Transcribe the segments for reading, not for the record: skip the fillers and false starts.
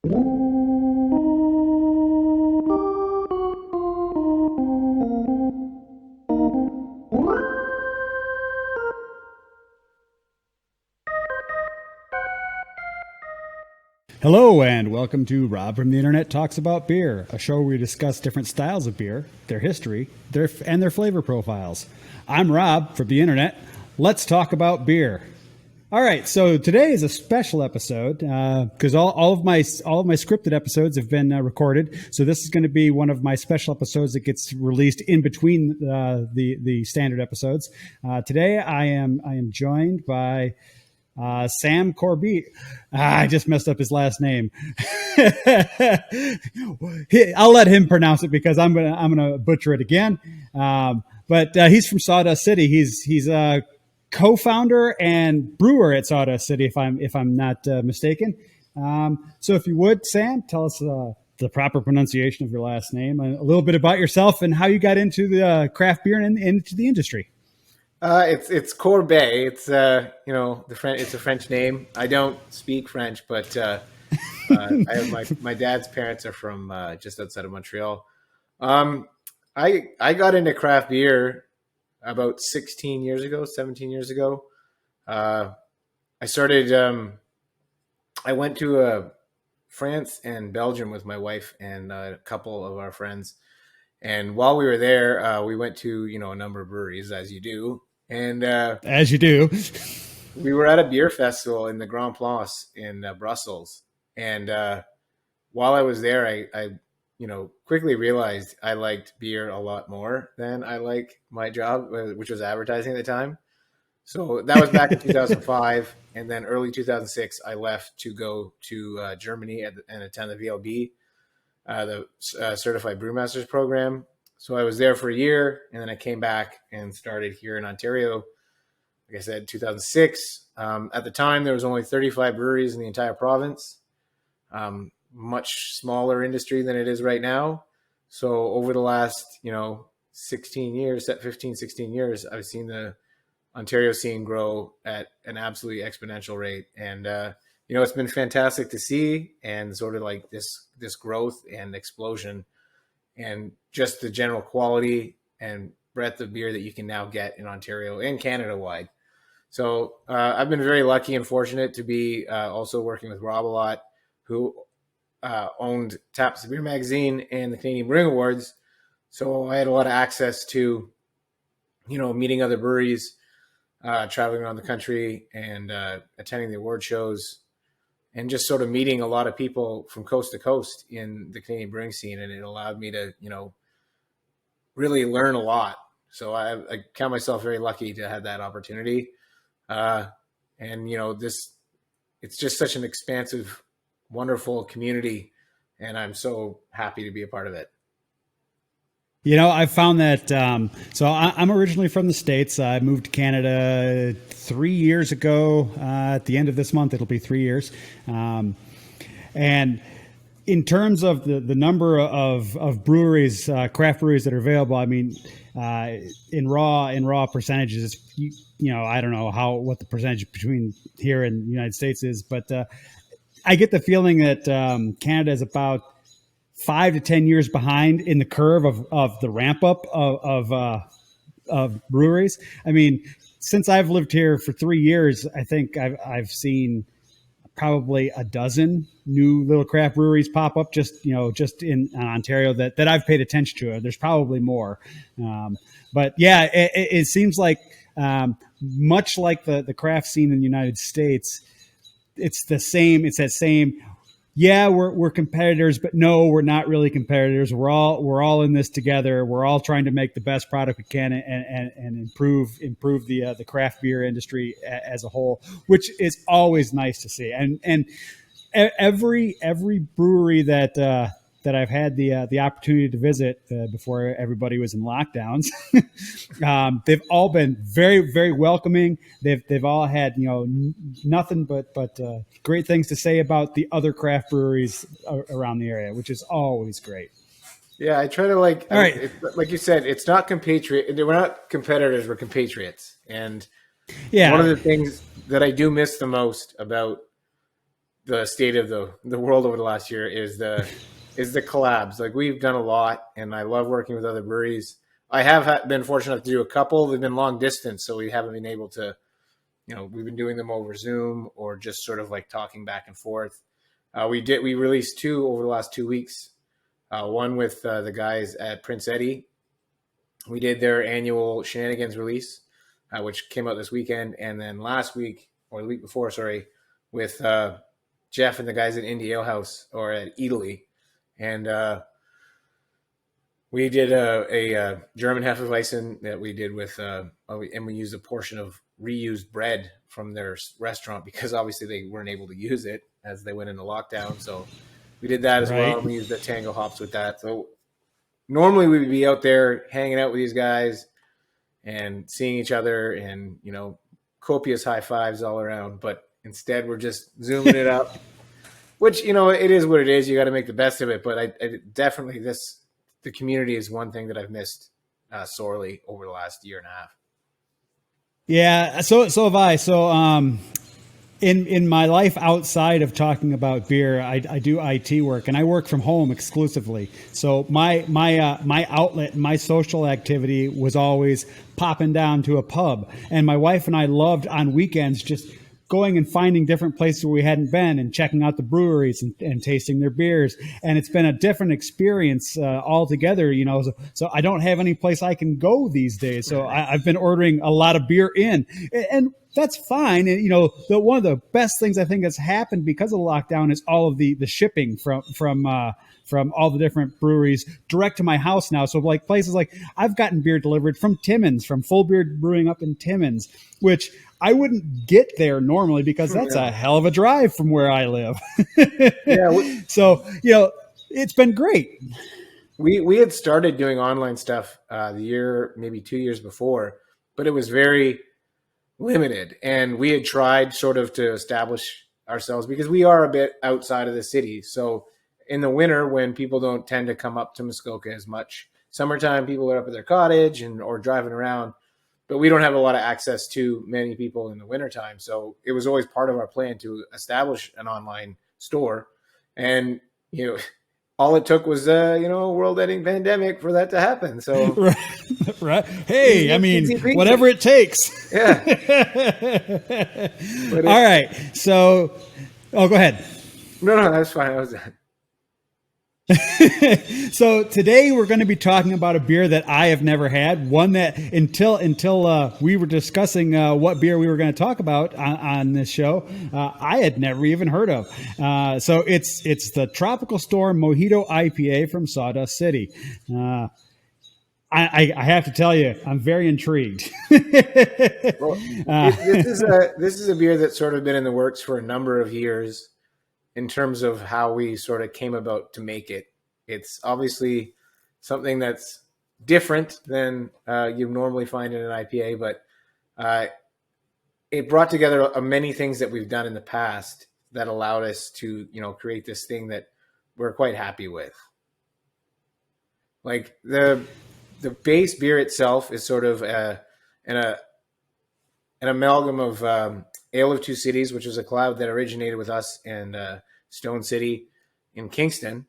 Hello and welcome to Rob from the Internet Talks About Beer, a show where we discuss different styles of beer, their history, and their flavor profiles. I'm Rob from the Internet. Let's talk about beer. All right, so today is a special episode because all of my scripted episodes have been recorded. So this is going to be one of my special episodes that gets released in between the standard episodes. Today I am joined by Sam Corbeil. I just messed up his last name. I'll let him pronounce it because I'm gonna butcher it again. But he's from Sawdust City. He's a co-founder and brewer at Sawdust City, if I'm not mistaken. So if you would, Sam, tell us the proper pronunciation of your last name, a little bit about yourself, and how you got into the craft beer and into the industry. It's Corbeil. It's it's a French name. I don't speak French, but I have my dad's parents are from just outside of Montreal. I got into craft beer about 17 years ago. I started. I went to France and Belgium with my wife and a couple of our friends, and while we were there, we went to a number of breweries, as you do. And as you do, we were at a beer festival in the Grand Place in Brussels. And while I was there, I quickly realized I liked beer a lot more than I like my job, which was advertising at the time. So that was back in 2005. And then early 2006, I left to go to Germany and attend the VLB, the Certified Brewmasters program. So I was there for a year, and then I came back and started here in Ontario. Like I said, 2006. At the time, there was only 35 breweries in the entire province. Much smaller industry than it is right now. So over the last, 16 years, 16 years, I've seen the Ontario scene grow at an absolutely exponential rate. And, it's been fantastic to see, and sort of like this growth and explosion and just the general quality and breadth of beer that you can now get in Ontario and Canada wide. So I've been very lucky and fortunate to be also working with Rob a lot, who owned Taps Beer Magazine and the Canadian Brewing Awards. So I had a lot of access to, meeting other breweries, traveling around the country and attending the award shows, and just sort of meeting a lot of people from coast to coast in the Canadian brewing scene. And it allowed me to, really learn a lot. So I count myself very lucky to have that opportunity. It's just such an expansive, wonderful community. And I'm so happy to be a part of it. I found that, so I'm originally from the States. I moved to Canada 3 years ago. At the end of this month, it'll be 3 years. And in terms of the number of breweries, craft breweries that are available, I mean, in raw percentages, I don't know what the percentage between here and the United States is, but I get the feeling that Canada is about 5 to 10 years behind in the curve of the ramp up of breweries. I mean, since I've lived here for 3 years, I think I've seen probably a dozen new little craft breweries pop up just in Ontario that I've paid attention to. There's probably more. But yeah, it seems like much like the craft scene in the United States, it's the same. It's that same. Yeah, we're competitors, but no, we're not really competitors. We're all in this together. We're all trying to make the best product we can and improve the craft beer industry as a whole, which is always nice to see. And every brewery that I've had the opportunity to visit before everybody was in lockdowns, they've all been very, very welcoming. They've all had nothing but great things to say about the other craft breweries around the area, which is always great. Yeah, I try to all right. Like you said, it's not compatriot. We're not competitors. We're compatriots. And one of the things that I do miss the most about the state of the world over the last year is the collabs. Like, we've done a lot, and I love working with other breweries. I have been fortunate to do a couple. They've been long distance, so we haven't been able to, we've been doing them over Zoom or just sort of like talking back and forth. We released 2 over the last 2 weeks. One with the guys at Prince Eddie. We did their annual Shenanigans release, which came out this weekend. And then last week, or the week before, sorry, with Jeff and the guys at Indie Ale House, or at Italy. And we did a German Hefeweizen that we did with, and we used a portion of reused bread from their restaurant, because obviously they weren't able to use it as they went into lockdown. So we did that as well. And we used the Tango hops with that. So normally we would be out there hanging out with these guys and seeing each other and, copious high fives all around. But instead we're just zooming it up, which, it is what it is. You got to make the best of it. But I definitely, the community is one thing that I've missed sorely over the last year and a half. Yeah. So have I. So, in my life outside of talking about beer, I do IT work, and I work from home exclusively. So my outlet, my social activity was always popping down to a pub. And my wife and I loved on weekends just going and finding different places where we hadn't been and checking out the breweries and tasting their beers. And it's been a different experience altogether, so I don't have any place I can go these days. So I've been ordering a lot of beer in, and that's fine. And, one of the best things I think that's happened because of the lockdown is all of the shipping from all the different breweries direct to my house now. So like places like I've gotten beer delivered from Timmins, from Full Beard Brewing up in Timmins, which I wouldn't get there normally because that's a hell of a drive from where I live. So, it's been great. We had started doing online stuff the year, maybe 2 years before, but it was very limited. And we had tried sort of to establish ourselves because we are a bit outside of the city. So in the winter, when people don't tend to come up to Muskoka as much, summertime, people are up at their cottage or driving around, but we don't have a lot of access to many people in the wintertime. So it was always part of our plan to establish an online store. And, all it took was a world-ending pandemic for that to happen. So, right. Hey, whatever it takes. Yeah. All right. So, go ahead. No, that's fine. I was done. So today we're going to be talking about a beer that I have never had, one that until we were discussing what beer we were going to talk about on this show, I had never even heard of. So it's the Tropical Storm Mojito IPA from Sawdust City. I have to tell you, I'm very intrigued. Well, this is a beer that's sort of been in the works for a number of years. In terms of how we sort of came about to make it. It's obviously something that's different than you normally find in an IPA, but it brought together many things that we've done in the past that allowed us to, create this thing that we're quite happy with. Like the base beer itself is sort of an amalgam of Ale of Two Cities, which was a collab that originated with us in Stone City in Kingston.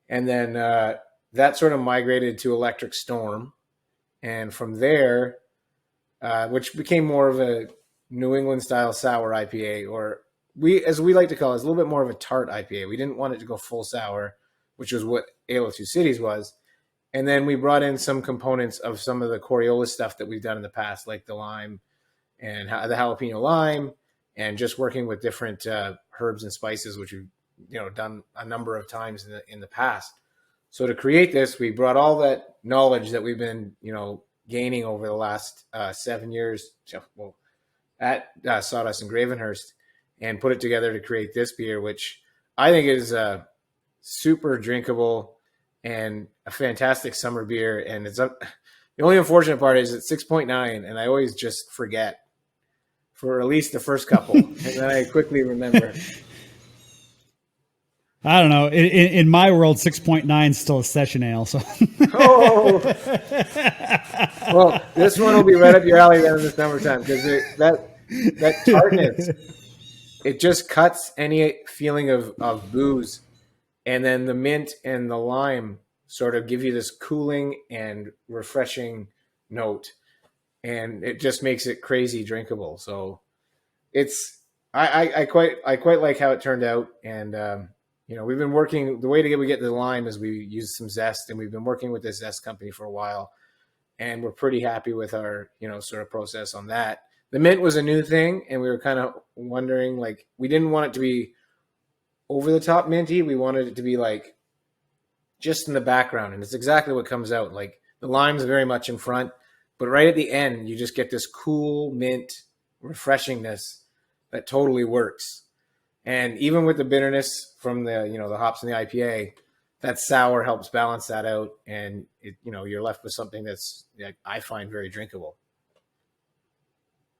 And then that sort of migrated to Electric Storm. And from there, which became more of a New England style sour IPA, or as we like to call it, it's a little bit more of a tart IPA. We didn't want it to go full sour, which was what Ale of Two Cities was. And then we brought in some components of some of the Coriolis stuff that we've done in the past, like the lime and the jalapeno lime, and just working with different herbs and spices, which we've done a number of times in the past. So to create this, we brought all that knowledge that we've been gaining over the last 7 years, at Sawdust and Gravenhurst, and put it together to create this beer, which I think is super drinkable and a fantastic summer beer. And it's the only unfortunate part is it's 6.9, and I always just forget for at least the first couple, and then I quickly remember. I don't know. In my world, 6.9 is still a session ale. So, well, this one will be right up your alley then in the summertime, because that tartness. it just cuts any feeling of booze. And then the mint and the lime sort of give you this cooling and refreshing note. And it just makes it crazy drinkable. So it's, I quite like how it turned out. And, we've been working, the way we get the lime is we use some zest, and we've been working with this zest company for a while. And we're pretty happy with our, sort of process on that. The mint was a new thing, and we were kind of wondering, like, we didn't want it to be over the top minty. We wanted it to be like just in the background, and it's exactly what comes out. Like the lime's very much in front, but right at the end, you just get this cool mint refreshingness that totally works. And even with the bitterness from the hops in the IPA, that sour helps balance that out, and you're left with something that's, I find, very drinkable.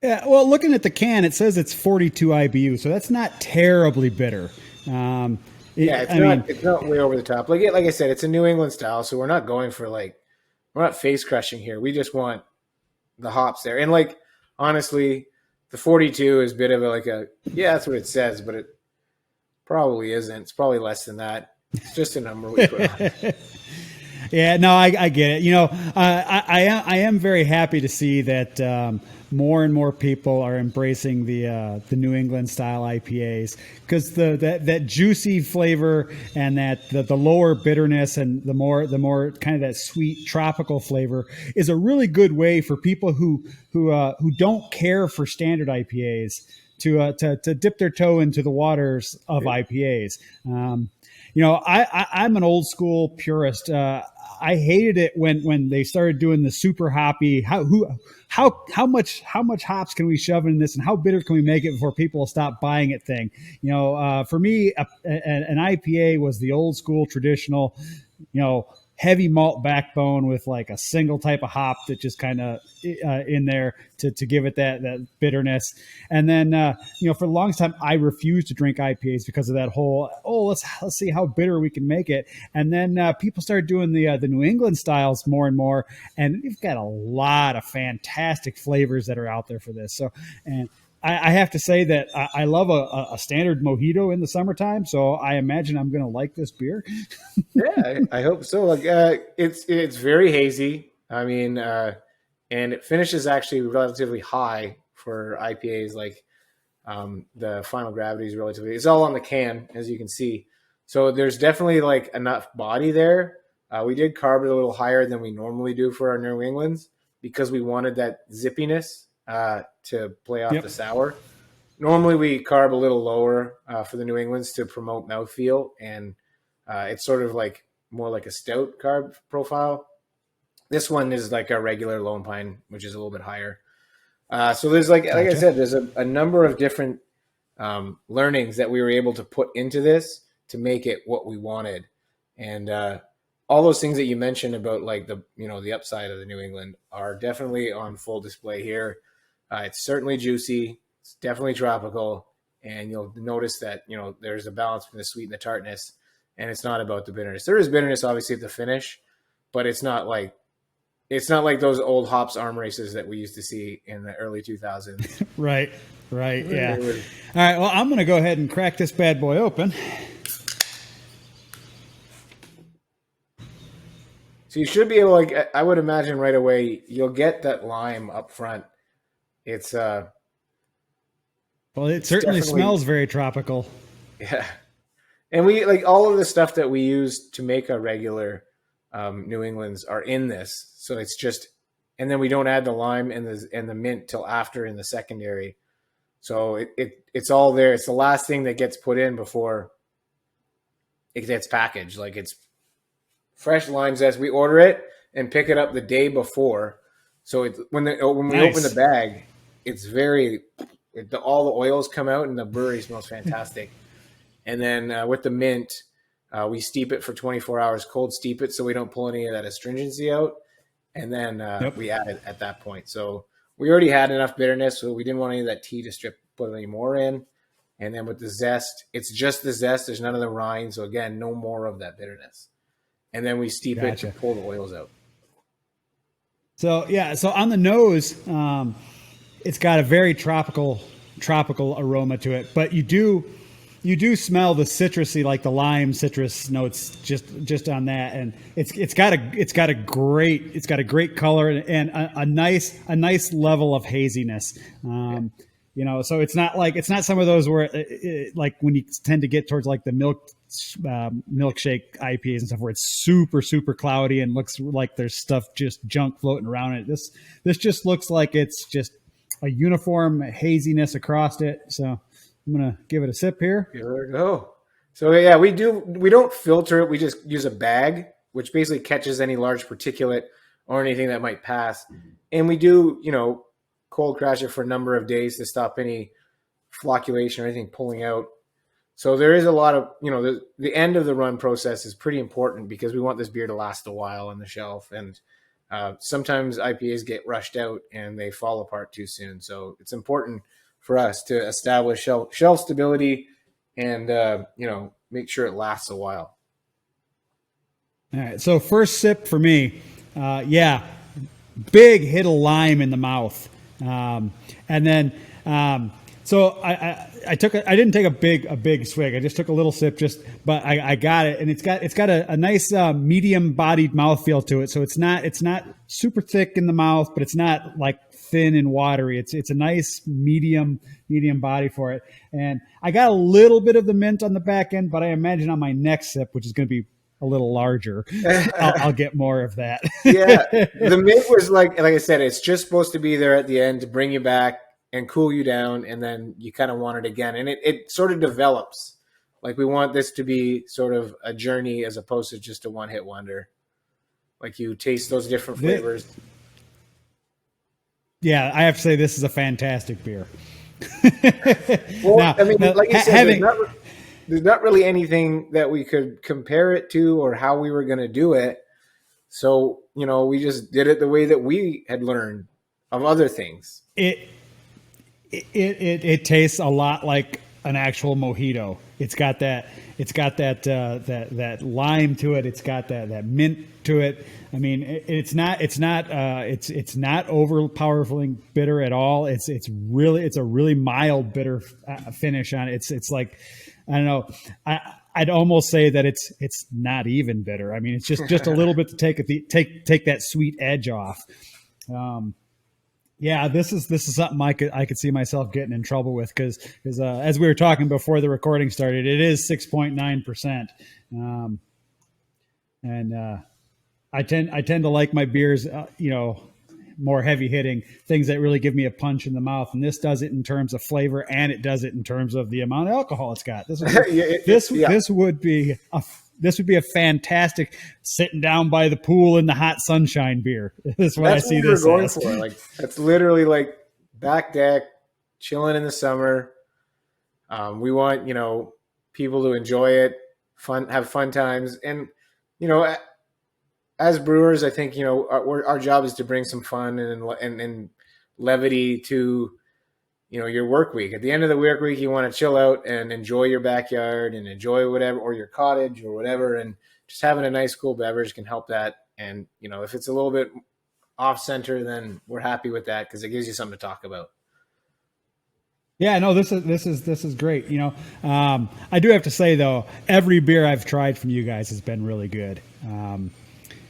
Yeah, well, looking at the can, it says it's 42 IBU, so that's not terribly bitter. It's not way over the top. Like I said, it's a New England style, so we're not going for we're not face crushing here. We just want the hops there. And honestly, the 42 is a bit of that's what it says, but it probably isn't. It's probably less than that. It's just a number we put on. Yeah, no, I get it. I am very happy to see that more and more people are embracing the New England style IPAs, because that juicy flavor and the lower bitterness and the more kind of that sweet tropical flavor is a really good way for people who don't care for standard IPAs to dip their toe into the waters of IPAs. I'm an old school purist. I hated it when they started doing the super hoppy. How much hops can we shove in this, and how bitter can we make it before people will stop buying it thing? For me, an IPA was the old school traditional, heavy malt backbone with like a single type of hop that just kind of in there to give it that bitterness. And then, for the longest time, I refused to drink IPAs because of that whole, let's see how bitter we can make it. And then people started doing the New England styles more and more, and we've got a lot of fantastic flavors that are out there for this. So, and I have to say that I love a standard mojito in the summertime, so I imagine I'm going to like this beer. Yeah, I hope so. It's very hazy. I mean, and it finishes actually relatively high for IPAs. The final gravity is relatively. It's all on the can, as you can see. So there's definitely enough body there. We did carb it a little higher than we normally do for our New Englands because we wanted that zippiness to play off the sour. Normally we carb a little lower for the New Englands to promote mouthfeel, and it's sort of more like a stout carb profile. This one is like a regular Lone Pine, which is a little bit higher. So there's like I said, there's a number of different learnings that we were able to put into this to make it what we wanted. And all those things that you mentioned about the upside of the New England are definitely on full display here. It's certainly juicy. It's definitely tropical. And you'll notice that, there's a balance between the sweet and the tartness. And it's not about the bitterness. There is bitterness, obviously, at the finish, but it's not like those old hops arm races that we used to see in the early 2000s. Right. Yeah. All right. Well, I'm going to go ahead and crack this bad boy open. So you should be able I would imagine right away, you'll get that lime up front. It's well, it certainly smells very tropical. Yeah. And we all of the stuff that we use to make our regular New Englands are in this. So it's just, and then we don't add the lime and the mint till after in the secondary. So it's all there. It's the last thing that gets put in before it gets packaged. It's fresh lime zest. We order it and pick it up the day before. So when we open the bag, it's all the oils come out and the brewery smells fantastic. And then with the mint, we steep it for 24 hours, cold steep it so we don't pull any of that astringency out. And then we add it at that point. So we already had enough bitterness, so we didn't want any of that tea to put any more in. And then with the zest, it's just the zest. There's none of the rind. So again, no more of that bitterness. And then we steep it to pull the oils out. So, yeah. So on the nose, it's got a very tropical tropical aroma to it, but you do smell the citrusy, like the lime citrus notes just on that, and it's got a great color and a nice level of haziness. So it's not some of those where like when you tend to get towards like the milkshake IPAs and stuff where it's super cloudy and looks like there's junk floating around it. This just looks like it's just a uniform haziness across it. So I'm going to give it a sip here. Here we go. So yeah, we don't filter it. We just use a bag, which basically catches any large particulate or anything that might pass. And we do, cold crash it for a number of days to stop any flocculation or anything pulling out. So there is a lot of, the end of the run process is pretty important because we want this beer to last a while on the shelf. And sometimes IPAs get rushed out and they fall apart too soon. So it's important for us to establish shelf stability and, make sure it lasts a while. All right. So first sip for me, big hit of lime in the mouth. And then, so I didn't take a big swig. I just took a little sip but I got it. And it's got a nice, medium bodied mouthfeel to it. So it's not super thick in the mouth, but it's not like thin and watery. It's a nice medium body for it. And I got a little bit of the mint on the back end, but I imagine on my next sip, which is going to be a little larger, I'll get more of that. Yeah. The mint was like I said, it's just supposed to be there at the end to bring you back and cool you down. And then you kind of want it again. And it sort of develops. Like we want this to be sort of a journey as opposed to just a one-hit wonder. Like you taste those different flavors. Yeah, I have to say this is a fantastic beer. Well, like you said, there's not really anything that we could compare it to or how we were going to do it. So, we just did it the way that we had learned of other things. It tastes a lot like an actual mojito. It's got that lime to it. It's got that mint to it. I mean, it's not overpowerfully bitter at all. It's a really mild bitter finish on it. It's like, I don't know. I'd almost say that it's not even bitter. I mean, it's just a little bit to take that sweet edge off. Yeah, this is something I could see myself getting in trouble with because as we were talking before the recording started, it is 6.9%, and I tend to like my beers, more heavy hitting things that really give me a punch in the mouth, and this does it in terms of flavor and it does it in terms of the amount of alcohol it's got. This would be a fantastic sitting down by the pool in the hot sunshine beer. That's what I see this as. For. Like that's literally like back deck, chilling in the summer. We want people to enjoy it, have fun times, and as brewers, I think our job is to bring some fun and levity to your work week. At the end of the work week, you want to chill out and enjoy your backyard and enjoy whatever, or your cottage or whatever. And just having a nice, cool beverage can help that. And, if it's a little bit off center, then we're happy with that because it gives you something to talk about. Yeah, no, this is great. I do have to say though, every beer I've tried from you guys has been really good. Well,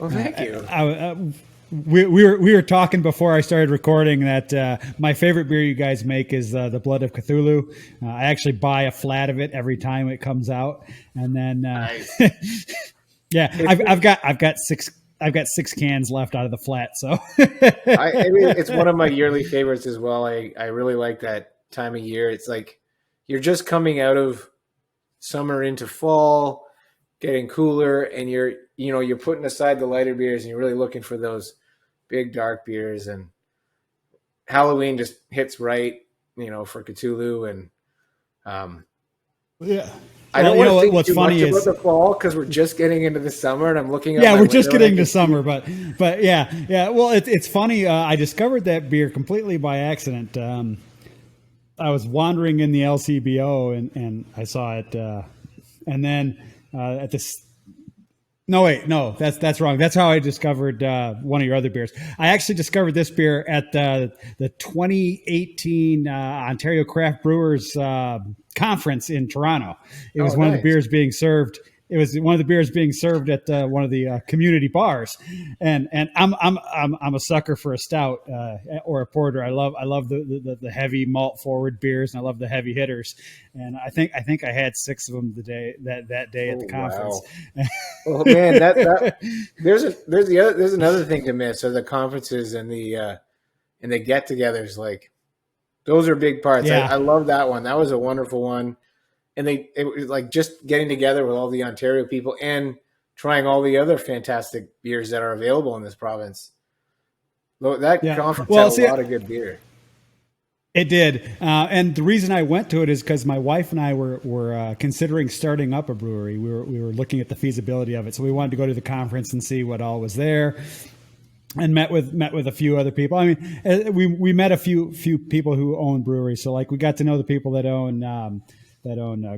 thank you. We were talking before I started recording that my favorite beer you guys make is the Blood of Cthulhu. I actually buy a flat of it every time it comes out, and then nice. Yeah, I've got six cans left out of the flat. So it's one of my yearly favorites as well. I really like that time of year. It's like you're just coming out of summer into fall, getting cooler, and you're putting aside the lighter beers and you're really looking for those big dark beers, and Halloween just hits right, for Cthulhu. And yeah, I don't want to think too much about the fall because we're just getting into the summer, and I'm looking at we're just getting to summer, but yeah. Well, it's funny. I discovered that beer completely by accident. I was wandering in the LCBO and I saw it, and then at this No, wait, no, that's wrong. That's how I discovered one of your other beers. I actually discovered this beer at the 2018 Ontario Craft Brewers conference in Toronto. It was Oh, one of the nice. beers being served. It was one of the beers being served at one of the community bars, and I'm a sucker for a stout or a porter. I love the heavy malt forward beers, and I love the heavy hitters. And I think I had 6 of them the day that day at Oh, the conference. wow. Oh man, that there's another thing to miss are the conferences and the get-togethers. Like those are big parts. I Yeah. love that one. That was a wonderful one. And it was like just getting together with all the Ontario people and trying all the other fantastic beers that are available in this province. That Yeah. conference had Well, a see, lot of good beer. it did. And the reason I went to it is because my wife and I were considering starting up a brewery. We were looking at the feasibility of it. So we wanted to go to the conference and see what all was there, and met with a few other people. I mean, we met a few people who own breweries. So like we got to know the people that own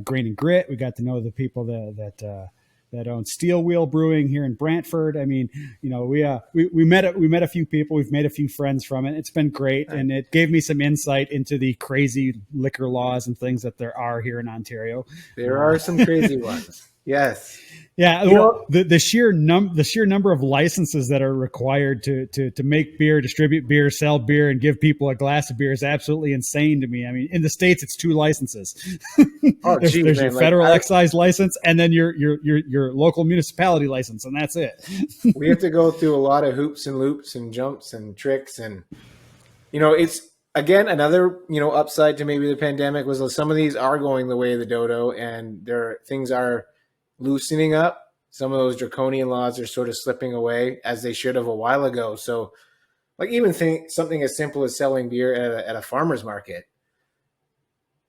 Grain and Grit. We got to know the people that own Steel Wheel Brewing here in Brantford. I mean, we met a few people. We've made a few friends from it. It's been great, and it gave me some insight into the crazy liquor laws and things that there are here in Ontario. There are some crazy ones. Yes. Yeah, You well, know, the sheer number of licenses that are required to make beer, distribute beer, sell beer, and give people a glass of beer is absolutely insane to me. I mean, in the States, it's 2 licenses. oh geez, There's your man. Like federal excise license, and then your local municipality license, and that's it. we have to go through a lot of hoops and loops and jumps and tricks. And, it's again, another, upside to maybe the pandemic was that some of these are going the way of the dodo and things are loosening up. Some of those draconian laws are sort of slipping away as they should have a while ago. So like even something as simple as selling beer at a farmer's market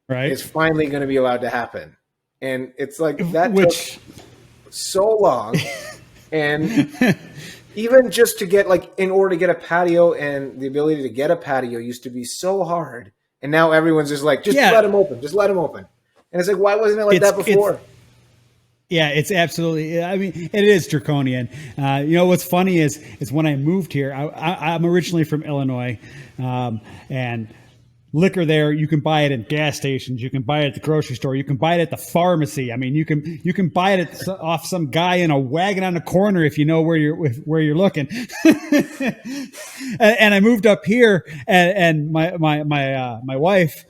Right? is finally going to be allowed to happen. And it's like that took Which so long. And even just to get in order to get a patio, and the ability to get a patio used to be so hard. And now everyone's just like, just yeah, let them open. Just let them open. And it's like, why wasn't it like that before? Yeah, it's absolutely. I mean, it is draconian. What's funny is when I moved here, I'm originally from Illinois, and liquor there you can buy it at gas stations, you can buy it at the grocery store, you can buy it at the pharmacy. I mean, you can buy it off some guy in a wagon on the corner if you know where you're looking. And I moved up here, and my wife.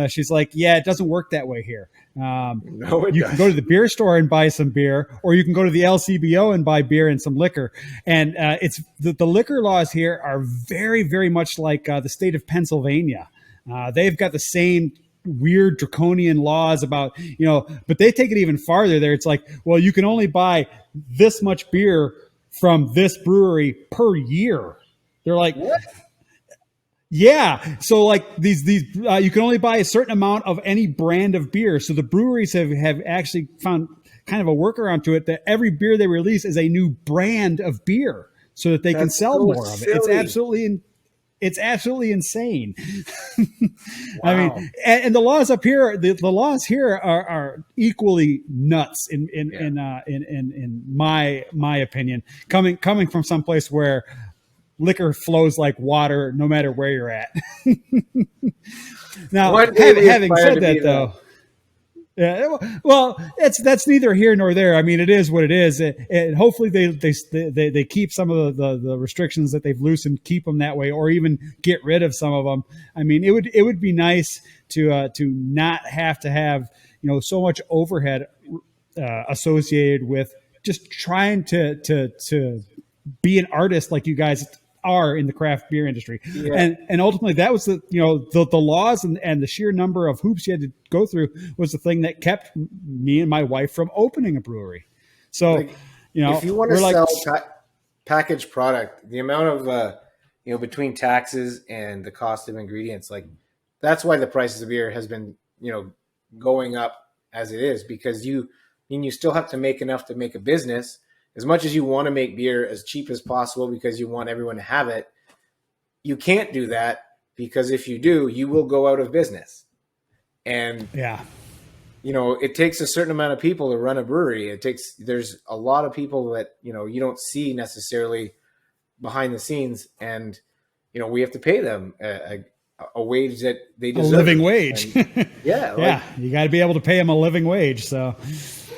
She's like, yeah, it doesn't work that way here. No, it You doesn't. can go to the beer store and buy some beer, or you can go to the LCBO and buy beer and some liquor. And it's the liquor laws here are very, very much like the state of Pennsylvania. They've got the same weird draconian laws about, but they take it even farther there. It's like, well, you can only buy this much beer from this brewery per year. They're like, What? yeah. So like these you can only buy a certain amount of any brand of beer. So the breweries have actually found kind of a workaround to it that every beer they release is a new brand of beer so that they can That's sell so more of it. silly. It's absolutely insane. I Wow. mean, and the laws up here, the laws here are equally nuts in my opinion, coming from someplace where liquor flows like water no matter where you're at. Now, One day we having aspire said to that, be though, yeah, well, that's neither here nor there. I mean, it is what it is, and hopefully they keep some of the restrictions that they've loosened, keep them that way, or even get rid of some of them. I mean, it would be nice to not have to have so much overhead associated with just trying to be an artist like you guys are in the craft beer industry. Yeah. And ultimately that was the laws and the sheer number of hoops you had to go through was the thing that kept me and my wife from opening a brewery. So, Like, if you want to we're like, sell packaged product, the amount of between taxes and the cost of ingredients, like that's why the prices of beer has been going up as it is, because you still have to make enough to make a business. As much as you want to make beer as cheap as possible because you want everyone to have it, you can't do that, because if you do, you will go out of business. And yeah, you know, it takes a certain amount of people to run a brewery. There's a lot of people that, you know, you don't see necessarily behind the scenes, and, you know, we have to pay them a wage that they A deserve. living wage. And yeah, Yeah, like, you got to be able to pay them a living wage. So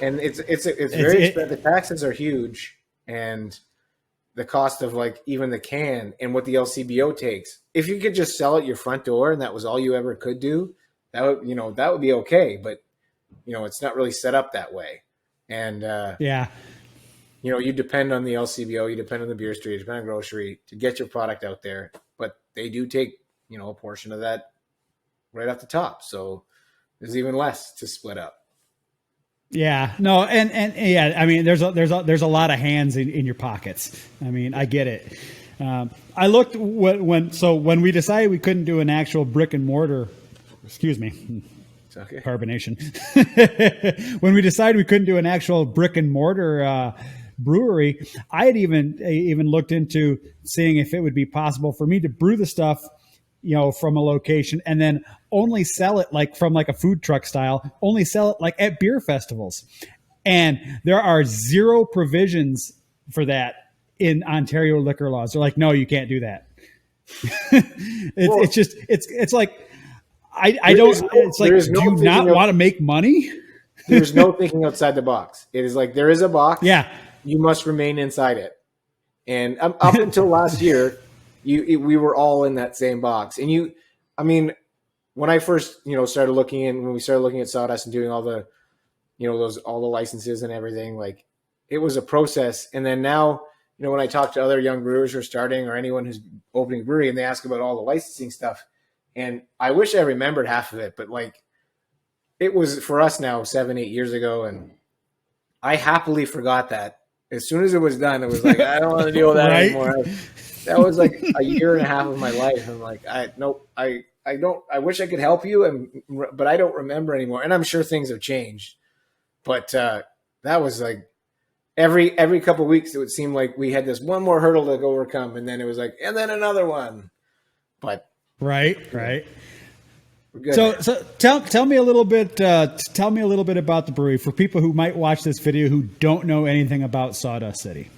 and it's very expensive. The taxes are huge, and the cost of like even the can and what the LCBO takes. If you could just sell at your front door and that was all you ever could do, that would, you know, that would be okay. But, you know, it's not really set up that way. And, yeah, you know, you depend on the LCBO, you depend on the beer street, you depend on grocery to get your product out there. But they do take, you know, a portion of that right off the top. So there's even less to split up. yeah, no, and yeah, I mean, there's a lot of hands in your pockets. I mean, I get it. I looked when we decided we couldn't do an actual brick and mortar. Excuse me. It's okay. Carbonation. When we decided we couldn't do an actual brick and mortar brewery, I had even looked into seeing if it would be possible for me to brew the stuff, you know, from a location and then only sell it like from like a food truck style, only sell it like at beer festivals. And there are zero provisions for that in Ontario liquor laws. They're like, no, you can't do that. It's like, I don't, it's like, do you not want to make money? There's no thinking outside the box. It is like, there is a box. Yeah. You must remain inside it. And up until last year, we were all in that same box. And I mean, when I first, you know, when we started looking at Sawdust and doing all the, you know, all the licenses and everything, like, it was a process. And then now, you know, when I talk to other young brewers who are starting or anyone who's opening a brewery and they ask about all the licensing stuff, and I wish I remembered half of it, but like, it was for us now 7-8 years ago. And I happily forgot that as soon as it was done. It was like, I don't want to deal with that anymore. That was like a year and a half of my life. I'm like, I wish I could help you, but I don't remember anymore. And I'm sure things have changed, but that was like every couple of weeks, it would seem like we had this one more hurdle to overcome. And then it was like, and then another one, but right. So tell me a little bit about the brewery for people who might watch this video who don't know anything about Sawdust City.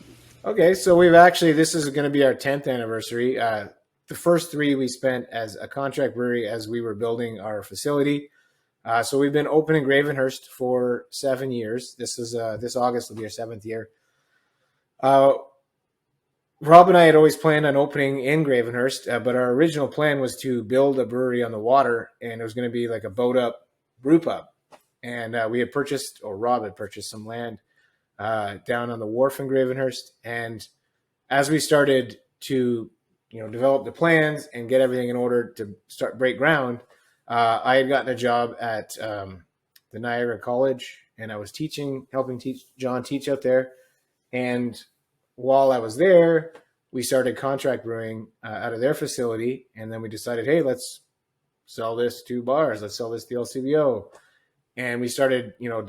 Okay, so this is going to be our 10th anniversary. The first 3 we spent as a contract brewery as we were building our facility. So we've been open in Gravenhurst for 7 years. This August will be our 7th year. Rob and I had always planned on opening in Gravenhurst, but our original plan was to build a brewery on the water, and it was going to be like a boat up brew pub. And Rob had purchased some land down on the wharf in Gravenhurst. And as we started to, you know, develop the plans and get everything in order to break ground, I had gotten a job at the Niagara College, and I was helping John teach out there. And while I was there, we started contract brewing out of their facility. And then we decided, hey, let's sell this to bars. Let's sell this to LCBO. And we started, you know,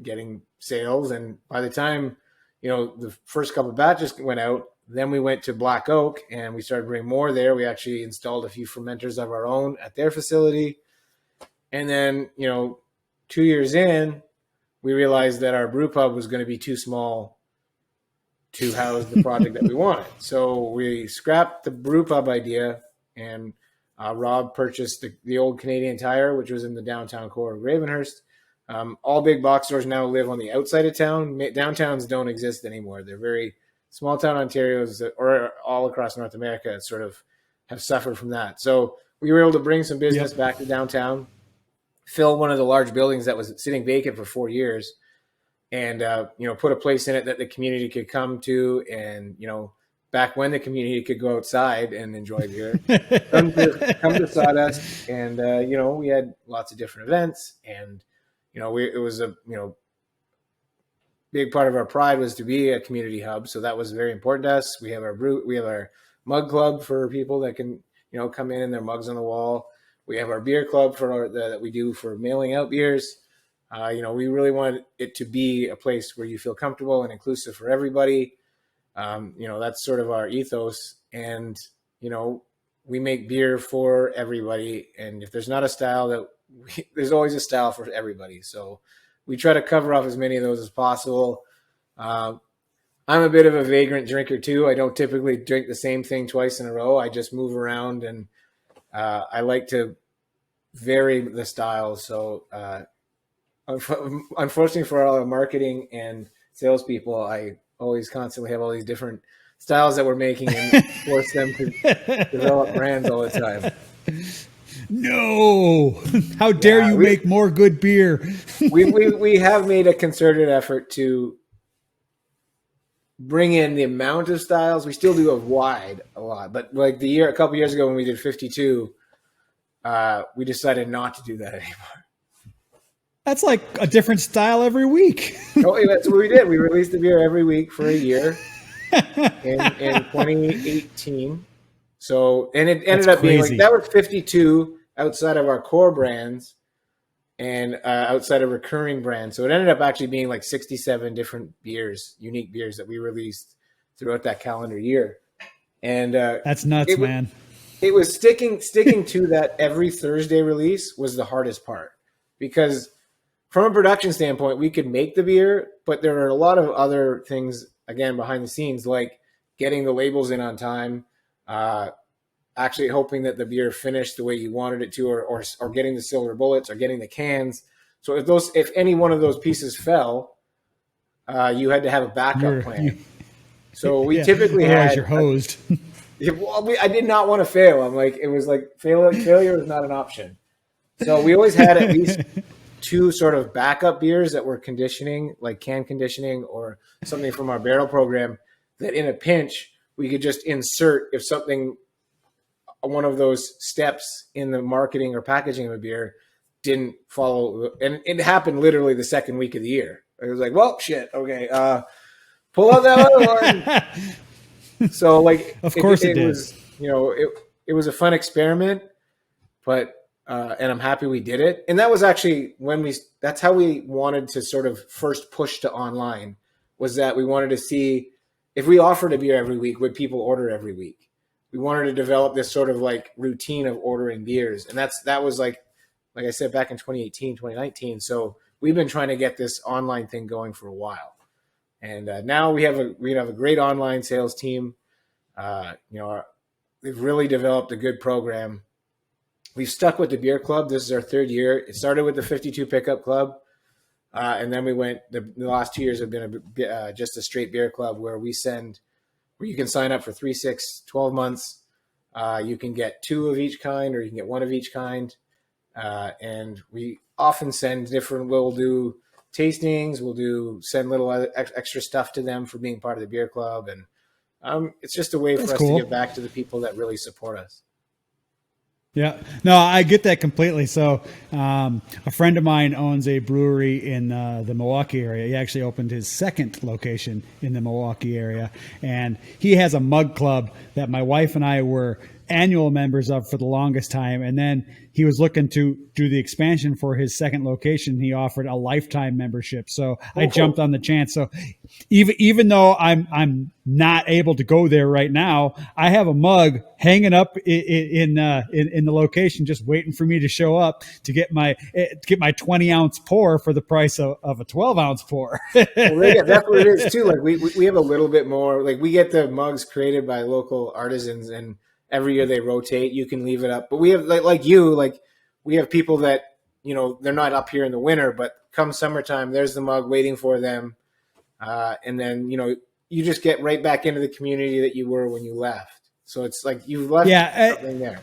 getting sales. And by the time, you know, the first couple of batches went out, then we went to Black Oak and we started bringing more there. We actually installed a few fermenters of our own at their facility. And then, you know, 2 years in, we realized that our brew pub was going to be too small to house the project that we wanted. So we scrapped the brew pub idea, and Rob purchased the old Canadian Tire, which was in the downtown core of Gravenhurst. All big box stores now live on the outside of town. Downtowns don't exist anymore. They're very small town Ontarios or all across North America sort of have suffered from that. So we were able to bring some business back to downtown, fill one of the large buildings that was sitting vacant for 4 years, and you know, put a place in it that the community could come to, and, you know, back when the community could go outside and enjoy beer, come to Sawdust, and you know, we had lots of different events, and, you know, it was a, you know, big part of our pride was to be a community hub, so that was very important to us. We have our mug club for people that can, you know, come in and their mugs on the wall. We have our beer club that we do for mailing out beers. You know, we really want it to be a place where you feel comfortable and inclusive for everybody. You know, that's sort of our ethos. And, you know, we make beer for everybody. And if there's not a style that there's always a style for everybody. So we try to cover off as many of those as possible. I'm a bit of a vagrant drinker too. I don't typically drink the same thing twice in a row. I just move around, and I like to vary the styles. So unfortunately for all our marketing and salespeople, I always constantly have all these different styles that we're making and force them to develop brands all the time. No, how dare you make more good beer? we have made a concerted effort to bring in the amount of styles. We still do a lot, but like a couple years ago when we did 52, we decided not to do that anymore. That's like a different style every week. Oh, that's what we did. We released the beer every week for a year in 2018. So, and it ended up being like, that was 52 outside of our core brands and outside of recurring brands. So it ended up actually being like 67 different beers, unique beers that we released throughout that calendar year. And that's nuts, man. It was sticking to that every Thursday release was the hardest part, because from a production standpoint, we could make the beer, but there are a lot of other things, again, behind the scenes, like getting the labels in on time, actually hoping that the beer finished the way you wanted it to, or getting the silver bullets, or getting the cans. So if any one of those pieces fell, you had to have a backup plan. So we typically had you're hosed. I did not want to fail. I'm like, it was like failure was not an option. So we always had at least 2 sort of backup beers that were conditioning, like can conditioning or something from our barrel program, that in a pinch we could just insert if one of those steps in the marketing or packaging of a beer didn't follow. And it happened literally the second week of the year. It was like, well, shit. Okay. Pull out that other one. So like, of course it was, it was a fun experiment, but and I'm happy we did it. And that was actually that's how we wanted to sort of first push to online, was that we wanted to see if we offered a beer every week, would people order every week? We wanted to develop this sort of like routine of ordering beers. And that was like I said, back in 2018, 2019. So we've been trying to get this online thing going for a while. And now we have a great online sales team. They've really developed a good program. We've stuck with the beer club. This is our 3rd year. It started with the 52 pickup club. And then we went, the last 2 years have been just a straight beer club where you can sign up for 3, 6, 12 months. You can get 2 of each kind, or you can get 1 of each kind. And we often we'll do tastings. We'll send little extra stuff to them for being part of the beer club. And it's just a way for us to give back to the people that really support us. Yeah, no, I get that completely. So a friend of mine owns a brewery in the Milwaukee area. He actually opened his 2nd location in the Milwaukee area. And he has a mug club that my wife and I were annual members of for the longest time. And then he was looking to do the expansion for his 2nd location. He offered a lifetime membership. So I jumped on the chance. So even though I'm not able to go there right now, I have a mug hanging up in the location, just waiting for me to show up to get my 20-ounce pour for the price of a 12-ounce pour. Well, yeah, that's what it is too. Like we have a little bit more, like we get the mugs created by local artisans, and every year they rotate. You can leave it up, but we have we have people that, they're not up here in the winter, but come summertime, there's the mug waiting for them. And then, you just get right back into the community that you were when you left. So it's like you've left something there.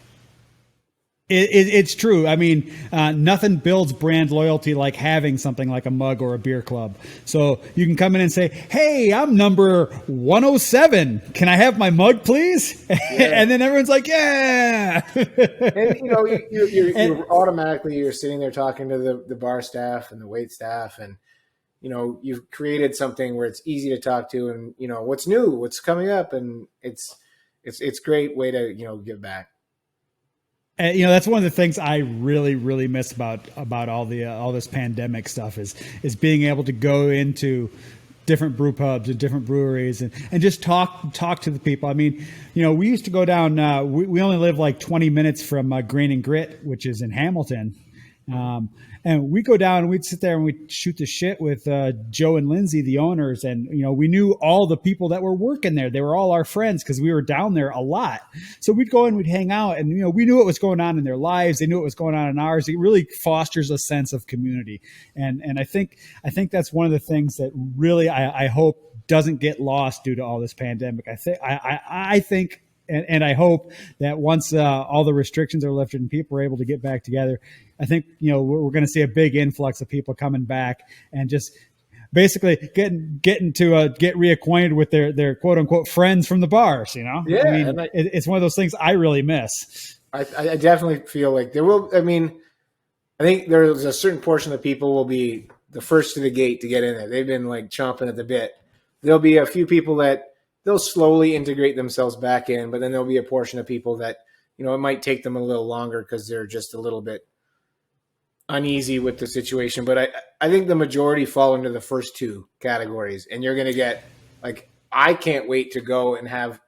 It's true. I mean, nothing builds brand loyalty like having something like a mug or a beer club. So you can come in and say, "Hey, I'm number 107. Can I have my mug, please?" Yeah. And then everyone's like, "Yeah." And you're automatically sitting there talking to the bar staff and the wait staff, and you've created something where it's easy to talk to, and what's new, what's coming up, and it's a great way to give back. That's one of the things I really, really miss about all this pandemic stuff is being able to go into different brew pubs and different breweries and just talk to the people. I mean, we used to go down. We only live like 20 minutes from Grain and Grit, which is in Hamilton, And we go down and we'd sit there and we'd shoot the shit with Joe and Lindsay, the owners. And, we knew all the people that were working there. They were all our friends because we were down there a lot. So we'd go and we'd hang out and, we knew what was going on in their lives. They knew what was going on in ours. It really fosters a sense of community. And I think that's one of the things that really I hope doesn't get lost due to all this pandemic. I think and I hope that once all the restrictions are lifted and people are able to get back together, I think we're going to see a big influx of people coming back and just basically getting to get reacquainted with their quote unquote friends from the bars. Yeah, I mean, it's one of those things I really miss. I definitely feel like there will. I mean, I think there's a certain portion of people will be the first to the gate to get in there. They've been like chomping at the bit. There'll be a few people that they'll slowly integrate themselves back in, but then there'll be a portion of people that, it might take them a little longer because they're just a little bit uneasy with the situation. But I think the majority fall into the first two categories, and you're going to get like, I can't wait to go and have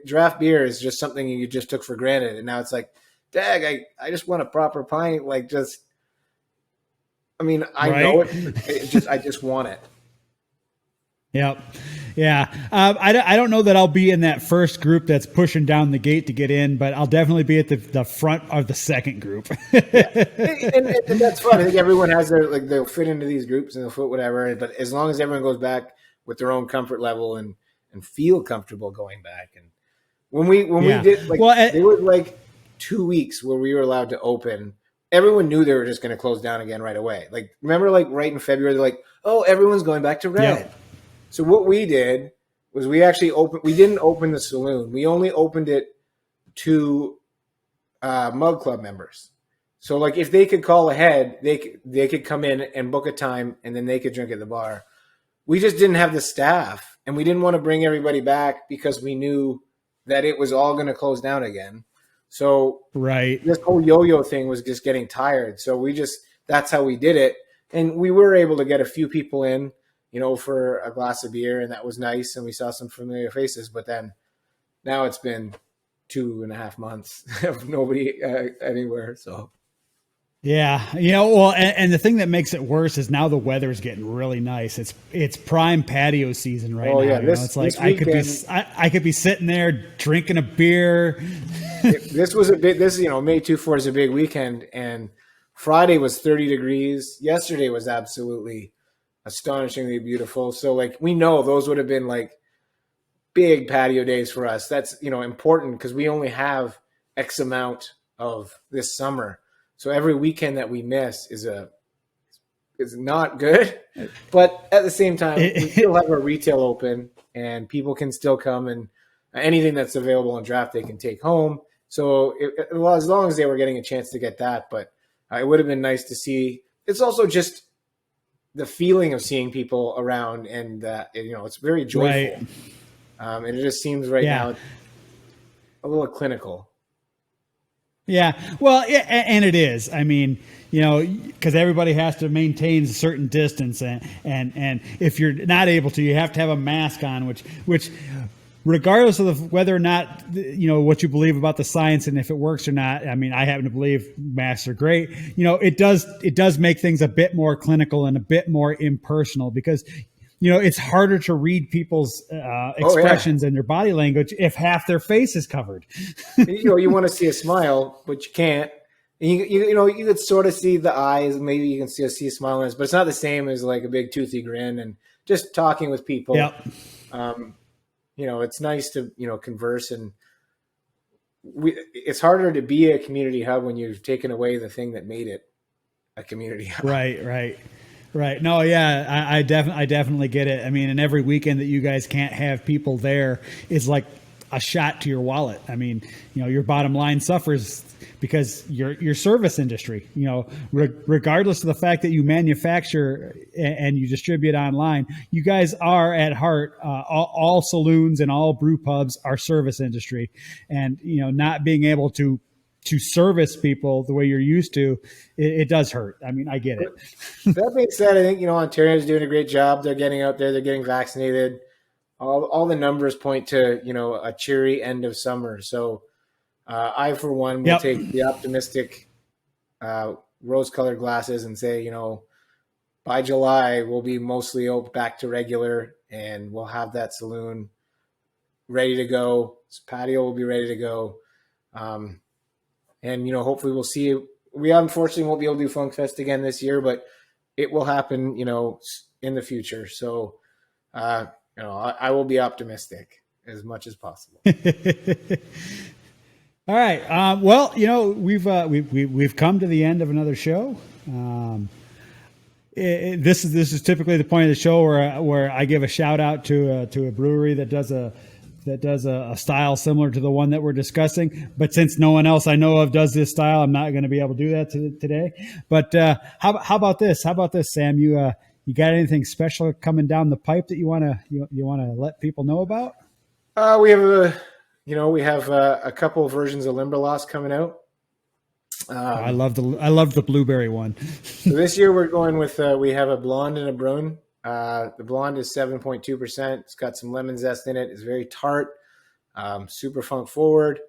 draft beer is just something you just took for granted. And now it's like, dag, I just want a proper pint. Like I right? know it. I just want it. Yep. Yeah. I don't know that I'll be in that first group that's pushing down the gate to get in, but I'll definitely be at the front of the second group. Yeah. And that's fun. I think everyone has they'll fit into these groups and they'll fit whatever. But as long as everyone goes back with their own comfort level and feel comfortable going back. And when we did, there was like 2 weeks where we were allowed to open. Everyone knew they were just going to close down again right away. Like, remember, like right in February, they're like, oh, everyone's going back to red. Yep. So what we did was we didn't open the saloon. We only opened it to Mug Club members. So like if they could call ahead, they could come in and book a time and then they could drink at the bar. We just didn't have the staff and we didn't want to bring everybody back because we knew that it was all going to close down again. So this whole yo-yo thing was just getting tired. So that's how we did it. And we were able to get a few people in, for a glass of beer, and that was nice. And we saw some familiar faces, but then now it's been 2.5 months of nobody anywhere. So. Yeah. And the thing that makes it worse is now the weather is getting really nice. It's prime patio season right now. Yeah. It's like I could be sitting there drinking a beer. This was May 24th is a big weekend, and Friday was 30 degrees. Yesterday was absolutely astonishingly beautiful. So like we know those would have been like big patio days for us. That's important because we only have X amount of this summer. So every weekend that we miss is not good. But at the same time, we still have our retail open and people can still come and anything that's available on draft they can take home. So as long as they were getting a chance to get that, but it would have been nice to see. It's also just the feeling of seeing people around, and it's very joyful. Right. And it just seems now a little clinical. Yeah, well, and it is. I mean, because everybody has to maintain a certain distance, and if you're not able to, you have to have a mask on, which regardless of whether or not what you believe about the science and if it works or not. I mean, I happen to believe masks are great. It does make things a bit more clinical and a bit more impersonal because it's harder to read people's expressions and their body language if half their face is covered. You want to see a smile, but you can't. And you could sort of see the eyes. Maybe you can see a smile on it, but it's not the same as like a big toothy grin and just talking with people. Yep. It's nice to, converse, and it's harder to be a community hub when you've taken away the thing that made it a community hub. Right. No, yeah, I definitely get it. I mean, and every weekend that you guys can't have people there is like a shot to your wallet. I mean, your bottom line suffers because your service industry, regardless of the fact that you manufacture and you distribute online, you guys are at heart, all saloons and all brew pubs are service industry, and, not being able to service people the way you're used to, it does hurt. I mean, I get it. That being said, I think, Ontario is doing a great job. They're getting out there. They're getting vaccinated. All the numbers point to, a cheery end of summer. So I, for one, will take the optimistic rose-colored glasses and say, by July we'll be mostly back to regular, and we'll have that saloon ready to go. This patio will be ready to go, and hopefully we'll see. We unfortunately won't be able to do Funk Fest again this year, but it will happen, in the future. So, I will be optimistic as much as possible. All right. Well, we've come to the end of another show. This is typically the point of the show where I give a shout out to a brewery that does a style similar to the one that we're discussing. But since no one else I know of does this style, I'm not going to be able to do that today. But how about this? How about this, Sam? You got anything special coming down the pipe that you want to let people know about? We have a couple of versions of Limberlost coming out. I love the blueberry one. So this year we're going with we have a blonde and a brune. The blonde is 7.2%. It's got some lemon zest in it. It's very tart, super funk forward.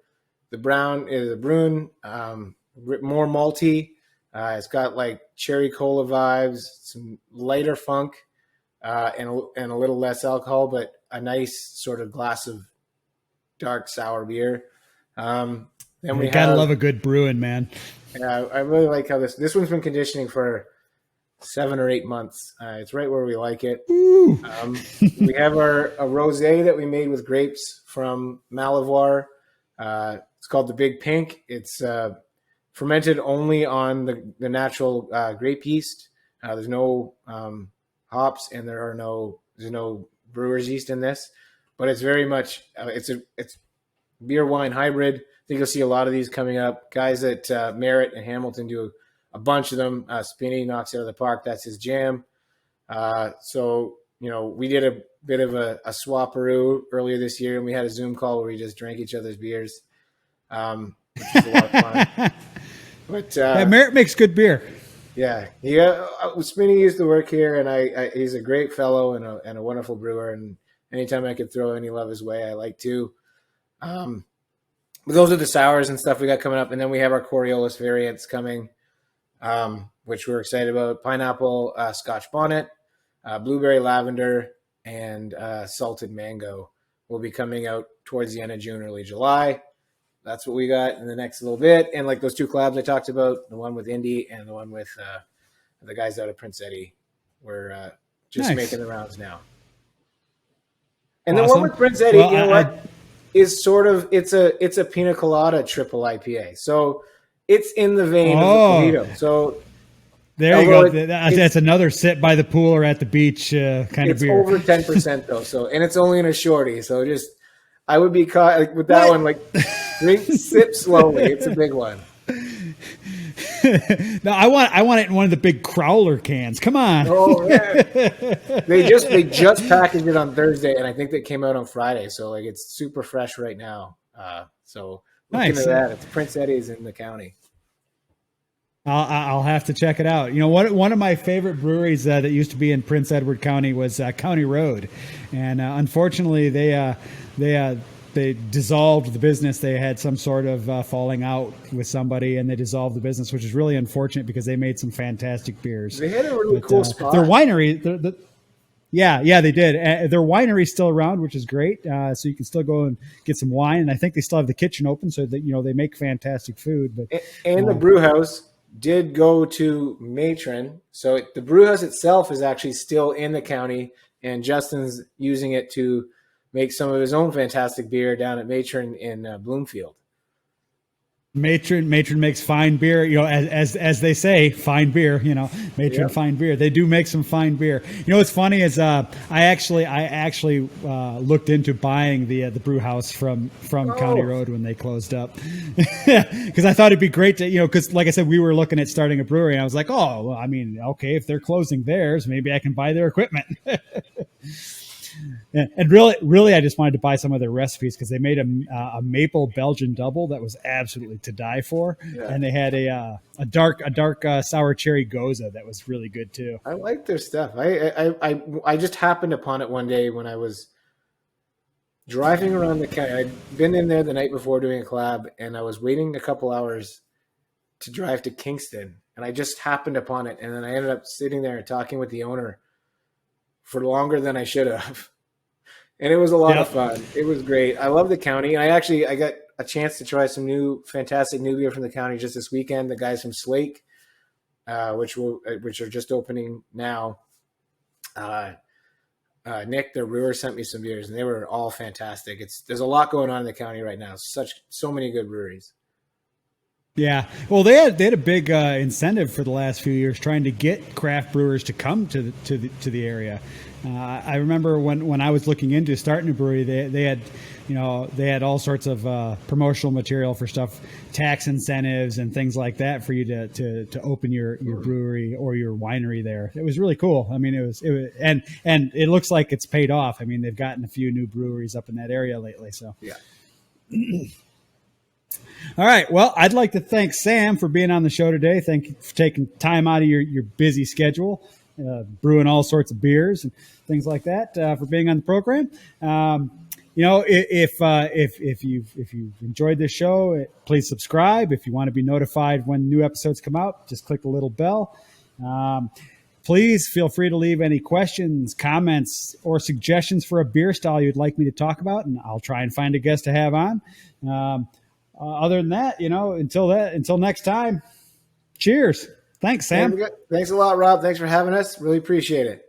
The brown is a brune, more malty. It's got like cherry cola vibes, some lighter funk, and a little less alcohol, but a nice sort of glass of dark sour beer. Then we gotta love a good brewing, man. Yeah, I really like how this one's been conditioning for 7 or 8 months. It's right where we like it. We have a rosé that we made with grapes from Malivoire. It's called the Big Pink. It's fermented only on the natural grape yeast. There's no hops, and there's no brewer's yeast in this. But it's very much it's beer wine hybrid. I think you'll see a lot of these coming up. Guys at Merritt and Hamilton do a bunch of them. Spinney knocks it out of the park. That's his jam. So we did a bit of a swapperoo earlier this year, and we had a Zoom call where we just drank each other's beers, which was a lot of fun. But Merritt makes good beer. Yeah. Spinney used to work here, and he's a great fellow and a wonderful brewer. And anytime I could throw any love his way, I like to. But those are the sours and stuff we got coming up, and then we have our Coriolis variants coming, which we're excited about. Pineapple, Scotch bonnet, blueberry lavender, and salted mango will be coming out towards the end of June, early July. That's what we got in the next little bit. And like those 2 collabs I talked about, the one with Indy and the one with the guys out of Prince Eddy, we're just making the rounds now. And the one with Prince Eddy, is sort of it's a pina colada triple IPA. So it's in the vein of the Mojito. So there you go. That's another sit by the pool or at the beach kind of beer. It's over 10% though. So, and it's only in a shorty. So I would be caught with that one. Like sip slowly. It's a big one. No, I want it in one of the big crowler cans. Come on. Oh man. They just packaged it on Thursday, and I think they came out on Friday. So like it's super fresh right now. So look into that. It's Prince Eddy's in the county. I'll have to check it out. One of my favorite breweries that used to be in Prince Edward County was County Road, and unfortunately they dissolved the business. They had some sort of falling out with somebody, and they dissolved the business, which is really unfortunate because they made some fantastic beers. They had a really cool spot. Their winery, yeah, they did. Their winery's still around, which is great. So you can still go and get some wine, and I think they still have the kitchen open, so that they make fantastic food. But and the brew house did go to Matron, so the brew house itself is actually still in the county, and Justin's using it to make some of his own fantastic beer down at Matron in Bloomfield. Matron makes fine beer, as they say, fine beer, Matron fine beer. They do make some fine beer. What's funny is I actually looked into buying the brew house from County Road when they closed up, because I thought it'd be great to, because like I said, we were looking at starting a brewery, and I was like, oh, well, I mean, okay, if they're closing theirs, maybe I can buy their equipment. And really, I just wanted to buy some of their recipes because they made a maple Belgian double that was absolutely to die for, and they had a dark sour cherry goza that was really good too. I like their stuff. I just happened upon it one day when I was driving around the county. I'd been in there the night before doing a collab, and I was waiting a couple hours to drive to Kingston, and I just happened upon it. And then I ended up sitting there and talking with the owner for longer than I should have. And it was a lot of fun. It was great. I love the county. And I got a chance to try some fantastic new beer from the county just this weekend. The guys from Slake, which are just opening now. Nick, their brewer, sent me some beers, and they were all fantastic. There's a lot going on in the county right now. So many good breweries. Yeah, well, they had a big incentive for the last few years trying to get craft brewers to come to the area. I remember when I was looking into starting a brewery, they had all sorts of promotional material for stuff, tax incentives and things like that for you to open your brewery or your winery there. It was really cool. I mean, it was and it looks like it's paid off. I mean, they've gotten a few new breweries up in that area lately. So yeah. All right. Well, I'd like to thank Sam for being on the show today. Thank you for taking time out of your busy schedule, brewing all sorts of beers and things like that, for being on the program. If you've enjoyed this show, please subscribe. If you want to be notified when new episodes come out, just click the little bell. Please feel free to leave any questions, comments, or suggestions for a beer style you'd like me to talk about, and I'll try and find a guest to have on. Other than that, until next time, cheers. Thanks, Sam. Thanks a lot, Rob. Thanks for having us. Really appreciate it.